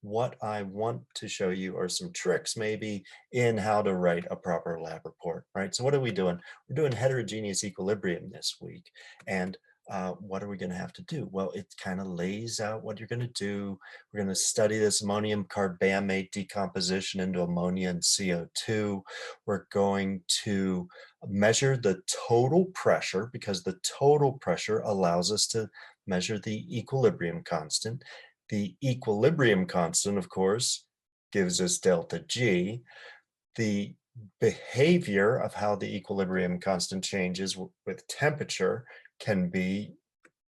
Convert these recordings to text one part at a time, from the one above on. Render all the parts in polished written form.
what I want to show you are some tricks maybe in how to write a proper lab report, right? So what are we doing? We're doing heterogeneous equilibrium this week. And what are we going to have to do? Well, it kind of lays out what you're going to do. We're going to study this ammonium carbamate decomposition into ammonia and CO2. We're going to measure the total pressure because the total pressure allows us to measure the equilibrium constant. The equilibrium constant, of course, gives us delta G. The behavior of how the equilibrium constant changes with temperature can be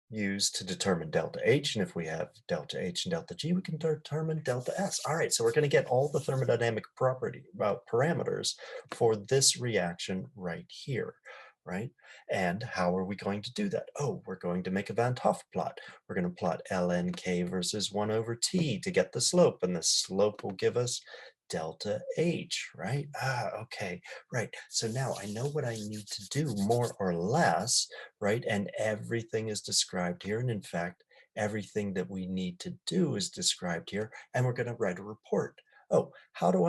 used to determine delta H. And if we have delta H and delta G, we can determine delta S. All right, so we're going to get all the thermodynamic parameters for this reaction right here, right? And how are we going to do that? Oh, we're going to make a Van 't Hoff plot. We're going to plot ln k versus 1 over t to get the slope, and the slope will give us delta H, right? Okay, right. So now I know what I need to do more or less, right? And everything is described here. And in fact, everything that we need to do is described here. And we're going to write a report. Oh, how do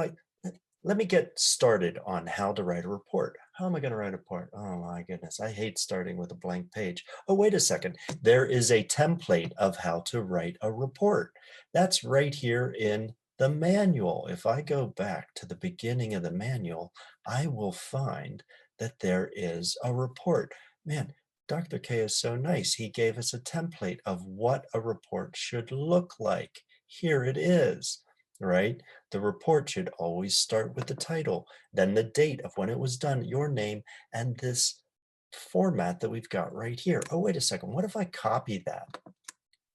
let me get started on how to write a report. How am I going to write a report? Oh my goodness, I hate starting with a blank page. Oh, wait a second. There is a template of how to write a report. That's right here in the manual. If I go back to the beginning of the manual, I will find that there is a report. Man, Dr. K is so nice. He gave us a template of what a report should look like. Here it is, right? The report should always start with the title, then the date of when it was done, your name, and this format that we've got right here. Oh, wait a second. What if I copy that?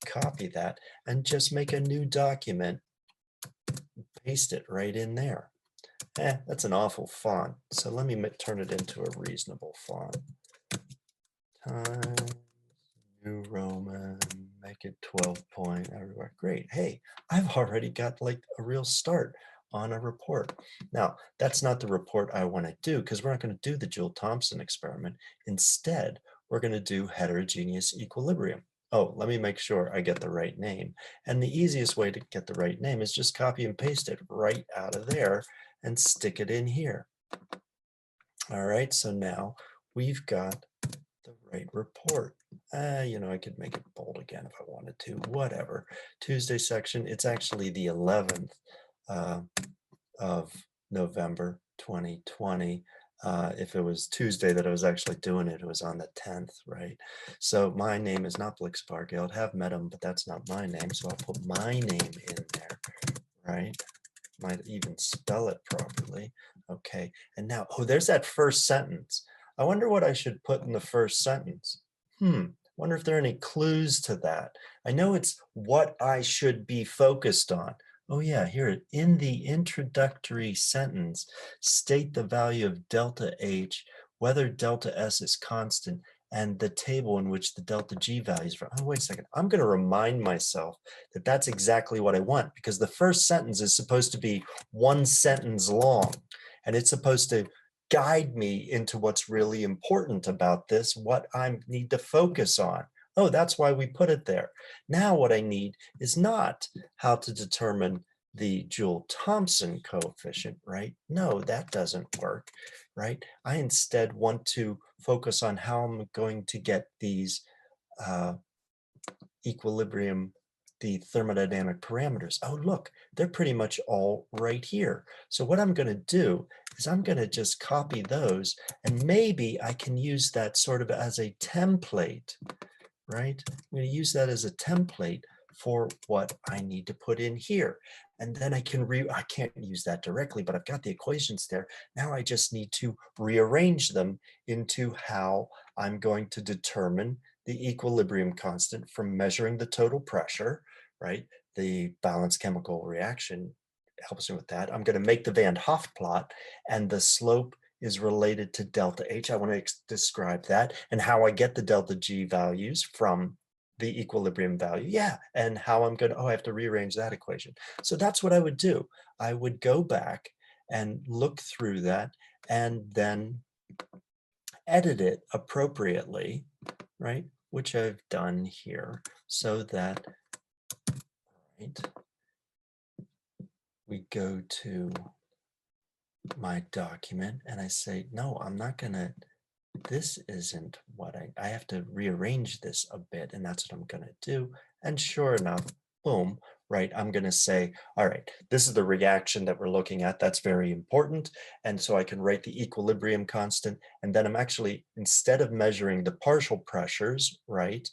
Copy that and just make a new document, paste it right in there. That's an awful font. So let me turn it into a reasonable font. Times New Roman, make it 12 point everywhere. Great. Hey, I've already got like a real start on a report. Now, that's not the report I want to do because we're not going to do the Joule-Thomson experiment. Instead, we're going to do heterogeneous equilibrium. Oh, let me make sure I get the right name. And the easiest way to get the right name is just copy and paste it right out of there and stick it in here. All right, so now we've got the right report. I could make it bold again if I wanted to, whatever. Tuesday section, it's actually the 11th of November 2020. If it was Tuesday that I was actually doing it, it was on the 10th, right? So my name is not Blix Bargeld. Have met him, but that's not my name. So I'll put my name in there, right? Might even spell it properly. Okay, and now, oh, there's that first sentence. I wonder what I should put in the first sentence. Wonder if there are any clues to that. I know it's what I should be focused on. Oh yeah, here, in the introductory sentence, state the value of delta H, whether delta S is constant, and the table in which the delta G values from. Oh, wait a second. I'm going to remind myself that that's exactly what I want because the first sentence is supposed to be one sentence long, and it's supposed to guide me into what's really important about this, what I need to focus on. Oh, that's why we put it there. Now what I need is not how to determine the Joule-Thomson coefficient, right? No, that doesn't work, right? I instead want to focus on how I'm going to get these equilibrium, the thermodynamic parameters. Oh, look, they're pretty much all right here. So what I'm going to do is I'm going to just copy those, and maybe I can use that sort of as a template, right? I'm going to use that as a template for what I need to put in here. And then I can't use that directly, but I've got the equations there. Now I just need to rearrange them into how I'm going to determine the equilibrium constant from measuring the total pressure, right? The balanced chemical reaction helps me with that. I'm going to make the Van 't Hoff plot, and the slope is related to delta H. I want to describe that and how I get the delta G values from the equilibrium value. Yeah, and how I'm going to, I have to rearrange that equation. So that's what I would do. I would go back and look through that and then edit it appropriately, right? Which I've done here so that, right, we go to my document and I say, no, I'm not gonna, this isn't what I have to rearrange this a bit, and that's what I'm gonna do. And sure enough, boom, right, I'm gonna say, all right, this is the reaction that we're looking at. That's very important. And so I can write the equilibrium constant, and then I'm actually, instead of measuring the partial pressures, right,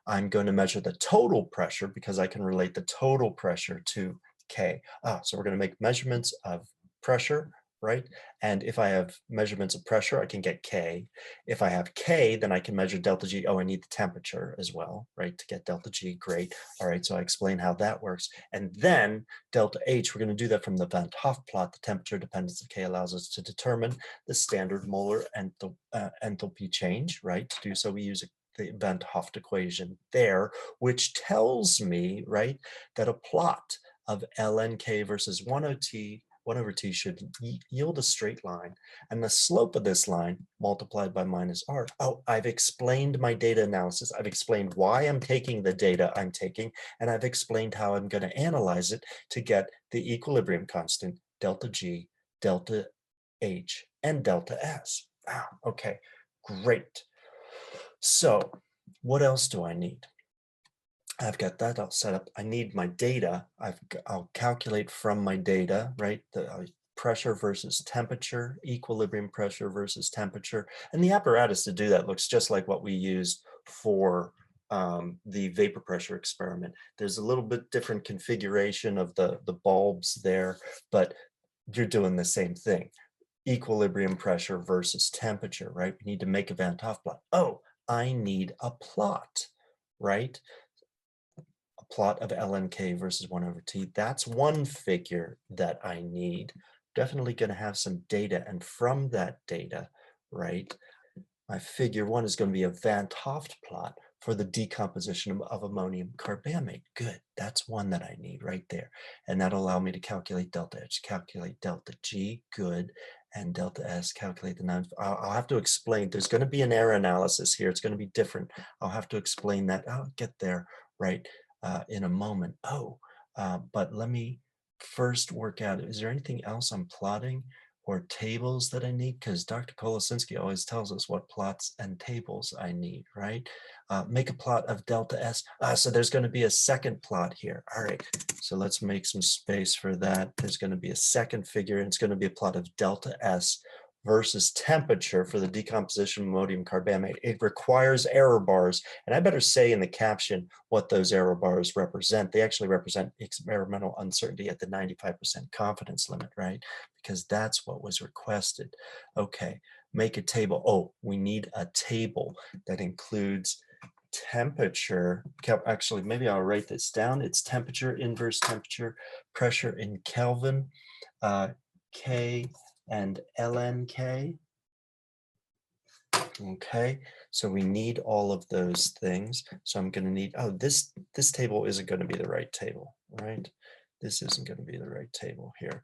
I'm going to measure the total pressure because I can relate the total pressure to K. So we're gonna make measurements of pressure, right? And if I have measurements of pressure, I can get K. If I have K, then I can measure delta G. Oh, I need the temperature as well, right? To get delta G, great. All right, so I explain how that works. And then delta H, we're gonna do that from the Van 't Hoff plot. The temperature dependence of K allows us to determine the standard molar enthalpy change, right? To do so, we use the Van 't Hoff equation there, which tells me, right, that a plot of ln K versus 1 over t should yield a straight line, and the slope of this line multiplied by minus r. Oh, I've explained my data analysis. I've explained why I'm taking the data I'm taking, and I've explained how I'm going to analyze it to get the equilibrium constant, delta G, delta H, and delta S. Wow, okay, great. So what else do I need? I've got that all set up. I need my data. I'll calculate from my data, right? The pressure versus temperature, equilibrium pressure versus temperature. And the apparatus to do that looks just like what we used for the vapor pressure experiment. There's a little bit different configuration of the bulbs there, but you're doing the same thing. Equilibrium pressure versus temperature, right? We need to make a Van 't Hoff plot. Oh, I need a plot, right? Plot of ln K versus 1 over t. That's one figure that I need. Definitely going to have some data, and from that data, right, my figure 1 is going to be a Van 't Hoff plot for the decomposition of ammonium carbamate. Good, that's one that I need right there. And that'll allow me to calculate delta H, calculate delta G, good, and delta S, calculate the non. I'll have to explain, there's going to be an error analysis here. It's going to be different. I'll have to explain that. I'll get there, right, in a moment. But let me first work out, is there anything else I'm plotting or tables that I need? Because Dr. Kolosinski always tells us what plots and tables I need, right? Make a plot of delta S. So there's going to be a second plot here. All right, so let's make some space for that. There's going to be a second figure, and it's going to be a plot of delta S versus temperature for the decomposition of ammonium carbamate. It requires error bars, and I better say in the caption what those error bars represent. They actually represent experimental uncertainty at the 95% confidence limit, right? Because that's what was requested. Okay, make a table. Oh, we need a table that includes temperature. Actually, maybe I'll write this down. It's temperature, inverse temperature, pressure in Kelvin, K and ln K. Okay, so we need all of those things. So I'm going to need, oh, this table isn't going to be the right table, right? This isn't going to be the right table here.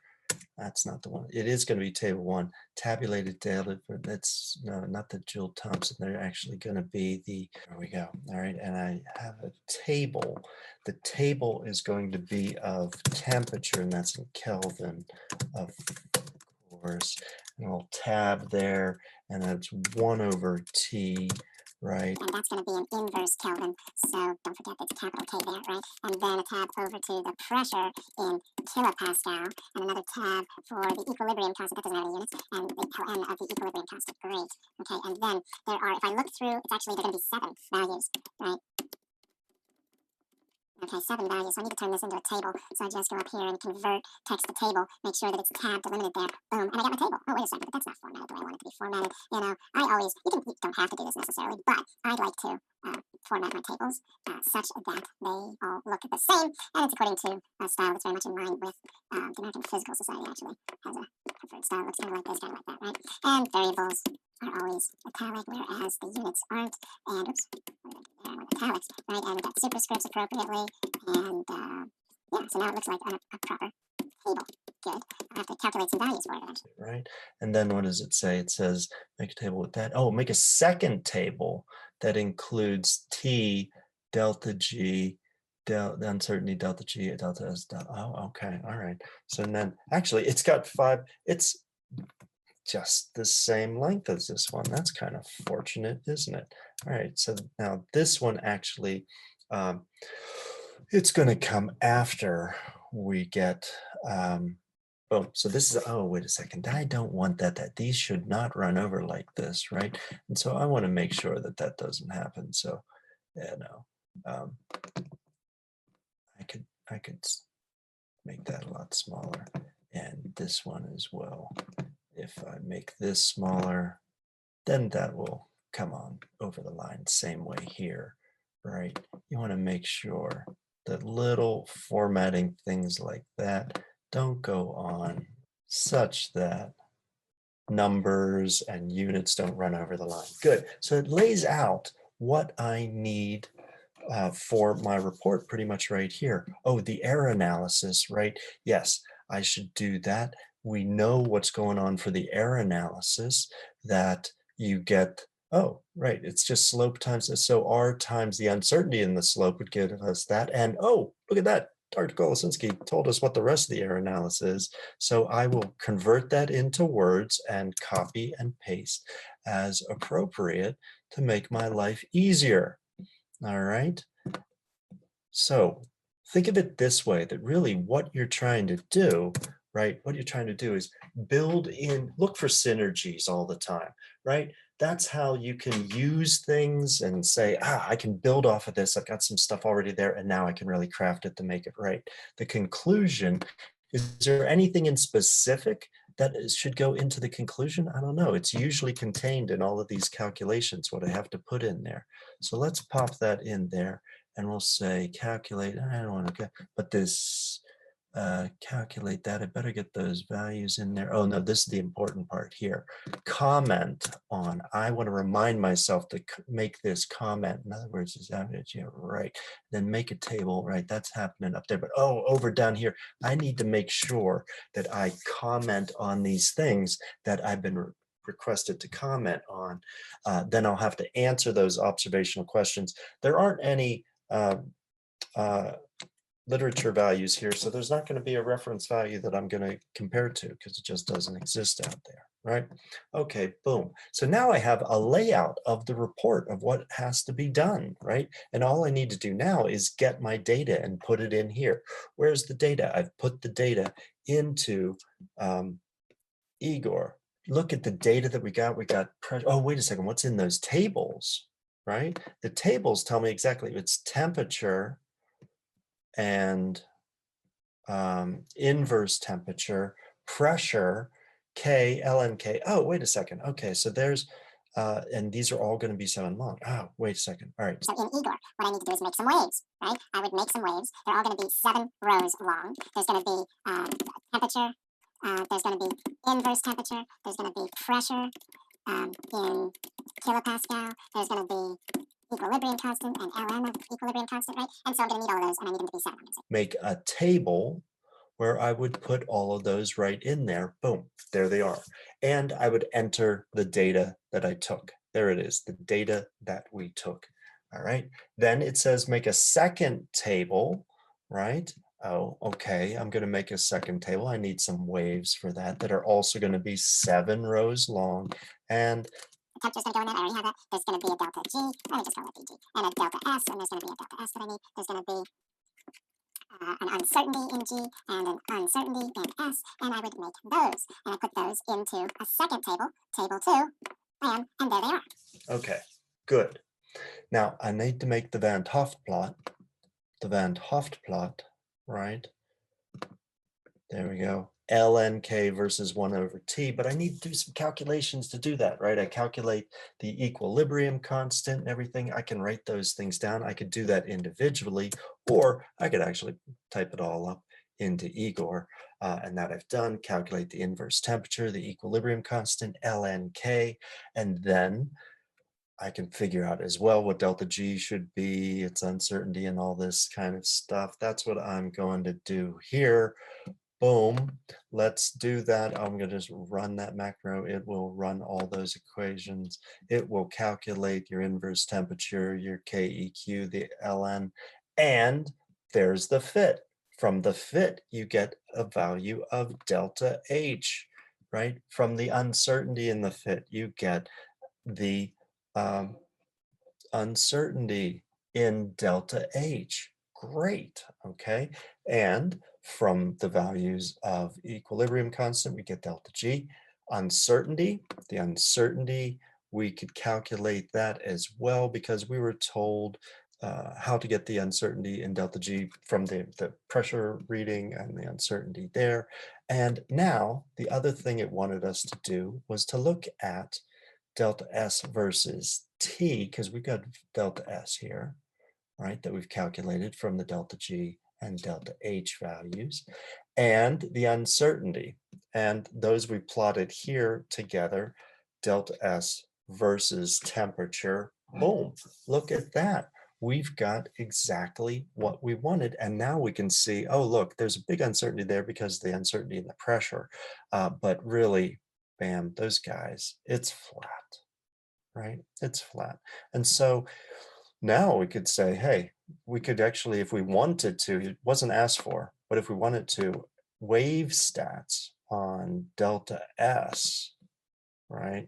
That's not the one. It is going to be table 1. Tabulated data, but that's no, not the Joule Thompson. They're actually going to be the, there we go. All right, and I have a table. The table is going to be of temperature, and that's in Kelvin, of course. And I'll tab there, and that's 1 over T, right? And that's going to be an inverse Kelvin, so don't forget it's a capital K there, right? And then a tab over to the pressure in kilopascal, and another tab for the equilibrium constant, that doesn't have any units, and the Ln of the equilibrium constant, great. Okay, and then there are, if I look through, it's actually, there are going to be 7 values, right? Okay, 7 values, so I need to turn this into a table. So I just go up here and convert text to table, make sure that it's tabbed, delimited there, boom, and I got my table. Oh, wait a second, but that's not formatted the way I want it to be formatted. You know, I always, you don't have to do this necessarily, but I'd like to format my tables such that they all look the same, and it's according to a style that's very much in line with the American Physical Society, actually has a preferred style, looks kind of like this, kind of like that, right? And variables are always italic, whereas the units aren't, and oops, italics, right? And we've got superscripts appropriately, and yeah, so now it looks like a proper table. Good. I have to calculate some values for it eventually. Right, and then what does it say? It says make a table with that. Oh, make a second table that includes T, delta G, the uncertainty delta G, delta S, delta, oh, okay, all right. So then actually it's got 5, it's just the same length as this one. That's kind of fortunate, isn't it? All right, so now this one actually, um, it's going to come after we get, oh, so this is, oh, wait a second, I don't want that, these should not run over like this, right? And so I want to make sure that that doesn't happen. So, yeah, no, I could make that a lot smaller, and this one as well. If I make this smaller, then that will come on over the line. Same way here, right? You want to make sure that little formatting things like that don't go on, such that numbers and units don't run over the line. Good. So it lays out what I need for my report pretty much right here. Oh, the error analysis, right? Yes, I should do that. We know what's going on for the error analysis, that you get, oh, right, it's just slope times, so R times the uncertainty in the slope would give us that. And oh, look at that. Dr. Kolosinski told us what the rest of the error analysis is. So I will convert that into words and copy and paste as appropriate to make my life easier. All right. So think of it this way, that really what you're trying to do, right? What you're trying to do is build in, look for synergies all the time, right? That's how you can use things and say, I can build off of this. I've got some stuff already there, and now I can really craft it to make it right. The conclusion, is there anything in specific that should go into the conclusion? I don't know. It's usually contained in all of these calculations, what I have to put in there. So let's pop that in there, and we'll say calculate. I don't want to get, but this calculate that. I better get those values in there. Oh no, this is the important part here. Comment on. I want to remind myself to make this comment. In other words, is that it? Yeah, right. Then make a table. Right, that's happening up there. But oh, over down here, I need to make sure that I comment on these things that I've been requested to comment on. Then I'll have to answer those observational questions. There aren't any literature values here, so there's not going to be a reference value that I'm going to compare to, because it just doesn't exist out there, right? Okay, boom. So now I have a layout of the report of what has to be done, right? And all I need to do now is get my data and put it in here. Where's the data? I've put the data into Igor. Look at the data that we got. We got pressure. Oh, wait a second. What's in those tables, right? The tables tell me exactly. It's temperature and inverse temperature, pressure, K, ln K. Oh, wait a second. Okay, so there's, and these are all going to be 7 long. Oh, wait a second. All right. So in Igor, what I need to do is make some waves, right? I would make some waves. They're all going to be 7 rows long. There's going to be temperature. There's going to be inverse temperature. There's going to be pressure in kilopascal. There's going to be equilibrium constant and Lm of equilibrium constant, right? And so I'm going to need all of those, and I need them to be 7. Make a table where I would put all of those right in there. Boom, there they are. And I would enter the data that I took. There it is, the data that we took. All right. Then it says make a second table, right? Oh, okay. I'm going to make a second table. I need some waves for that are also going to be 7 rows long. And the temperature's going to go in that. I already have that. There's going to be a delta G. Let me just call it DG. And a delta S. And there's going to be a delta S that I need. There's going to be an uncertainty in G and an uncertainty in S, and I would make those, and I put those into a second table, table 2, and there they are. Okay, good. Now I need to make the Van 't Hoff plot, right? There we go. ln K versus 1 over T, but I need to do some calculations to do that, right? I calculate the equilibrium constant and everything. I can write those things down. I could do that individually, or I could actually type it all up into Igor, and that I've done. Calculate the inverse temperature, the equilibrium constant, ln K, and then I can figure out as well what delta G should be, its uncertainty and all this kind of stuff. That's what I'm going to do here. Boom, let's do that. I'm going to just run that macro. It will run all those equations. It will calculate your inverse temperature, your KEQ, the ln, and there's the fit. From the fit, you get a value of delta H, right? From the uncertainty in the fit, you get the uncertainty in delta H. Great, okay? And from the values of equilibrium constant, we get delta G. Uncertainty, the uncertainty, we could calculate that as well because we were told how to get the uncertainty in delta G from the pressure reading and the uncertainty there. And now the other thing it wanted us to do was to look at delta S versus T, because we've got delta S here, right, that we've calculated from the delta G and delta H values, and the uncertainty. And those we plotted here together, delta S versus temperature. Boom, look at that. We've got exactly what we wanted. And now we can see, oh, look, there's a big uncertainty there because of the uncertainty in the pressure. But really, bam, those guys, it's flat, right? It's flat. And so now we could say, hey, we could actually, if we wanted to, it wasn't asked for, but if we wanted to, wave stats on delta S, right?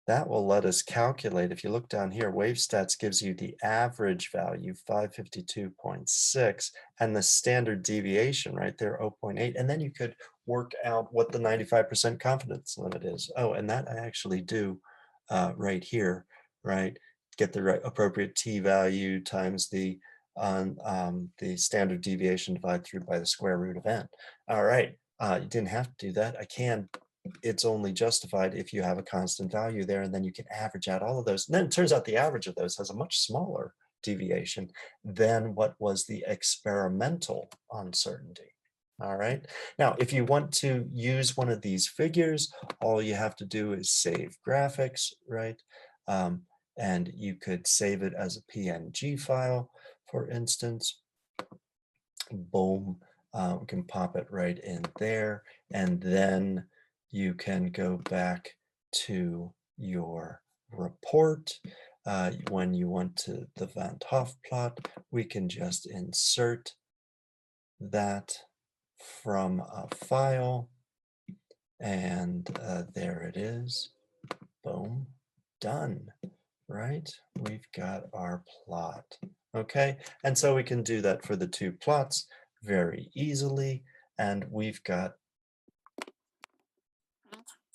That will let us calculate. If you look down here, wave stats gives you the average value, 552.6, and the standard deviation right there, 0.8. And then you could work out what the 95% confidence limit is. Oh, and that I actually do right here, right? Get the right appropriate t value times the standard deviation divided through by the square root of n. All right, you didn't have to do that. I can. It's only justified if you have a constant value there, and then you can average out all of those. And then it turns out the average of those has a much smaller deviation than what was the experimental uncertainty. All right. Now, if you want to use one of these figures, all you have to do is save graphics, right? And you could save it as a PNG file, for instance. Boom. We can pop it right in there, and then you can go back to your report. When you want to the Van 't Hoff plot, we can just insert that from a file, and there it is. Boom, done, right? We've got our plot. Okay, and so we can do that for the two plots very easily, and we've got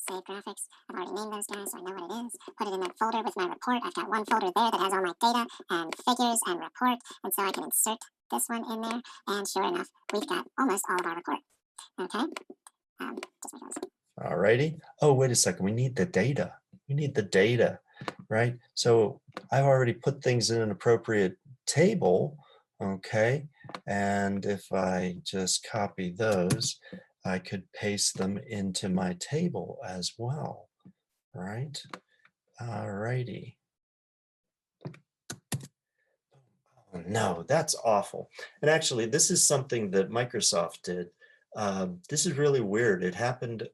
save graphics. I've already named those guys, so I know what it is. Put it in that folder with my report. I've got one folder there that has all my data and figures and report, and so I can insert this one in there, and sure enough, we've got almost all of our report. Okay, just make those. All righty. Oh, wait a second. We need the data. We need the data, right? So I've already put things in an appropriate table, okay? And if I just copy those, I could paste them into my table as well, right? All righty. Oh, no, that's awful. And actually, this is something that Microsoft did. This is really weird. It happened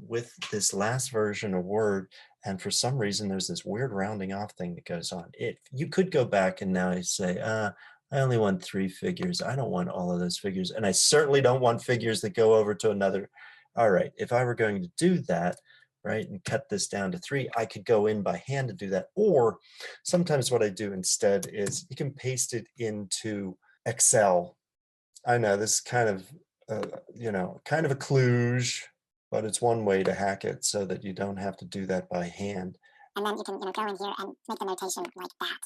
with this last version of Word, and for some reason, there's this weird rounding off thing that goes on. You could go back and now say, I only want 3 figures. I don't want all of those figures, and I certainly don't want figures that go over to another. All right, if I were going to do that, right, and cut this down to 3, I could go in by hand to do that. Or sometimes what I do instead is you can paste it into Excel. I know this is kind of kind of a kludge, but it's one way to hack it so that you don't have to do that by hand. And then you can, go in here and make the notation like that,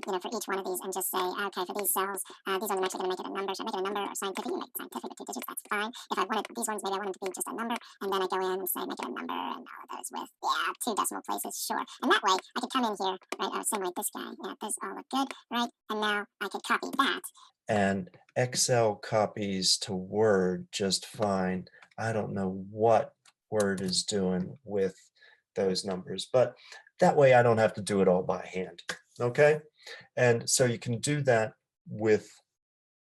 for each one of these, and just say, okay, for these cells, these ones I'm actually going to make it a number. Should I make it a number or scientific? You make it scientific with 2 digits, that's fine. If I wanted these ones, maybe I want them to be just a number, and then I go in and say, make it a number, and all of those with, 2 decimal places, sure. And that way, I could come in here, right, same like this guy, those all look good, right? And now I could copy that. And Excel copies to Word just fine. I don't know what Word is doing with those numbers, but that way I don't have to do it all by hand, okay? And so you can do that with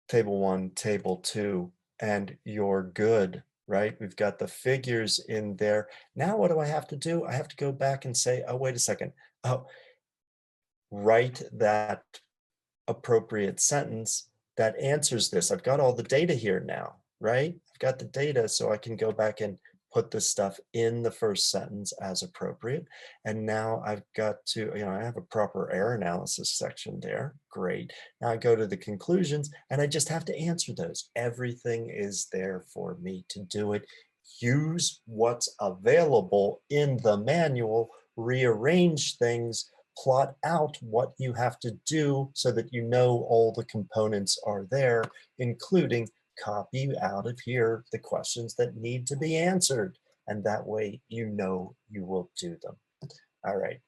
table 1, table 2, and you're good, right? We've got the figures in there. Now what do I have to do? I have to go back and say, oh, wait a second. Oh, write that appropriate sentence that answers this. I've got all the data here now, right? I've got the data, so I can go back and put this stuff in the first sentence as appropriate. And now I've got to, I have a proper error analysis section there. Great. Now I go to the conclusions and I just have to answer those. Everything is there for me to do it. Use what's available in the manual, rearrange things, plot out what you have to do so that you know all the components are there, including copy out of here the questions that need to be answered. And that way you know you will do them. All right.